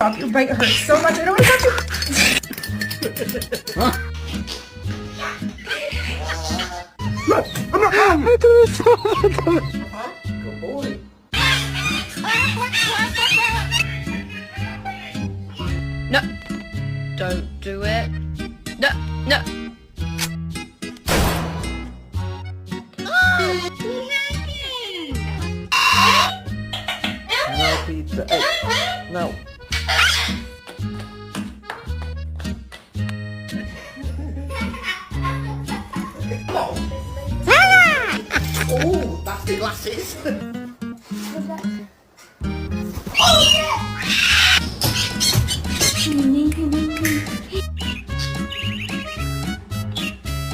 Stop, your bite hurts so much. I don't want to touch you. Good boy. No, don't do it. No, no. No pizza. Hey, no. Oh, that's the glasses. Oh, yeah!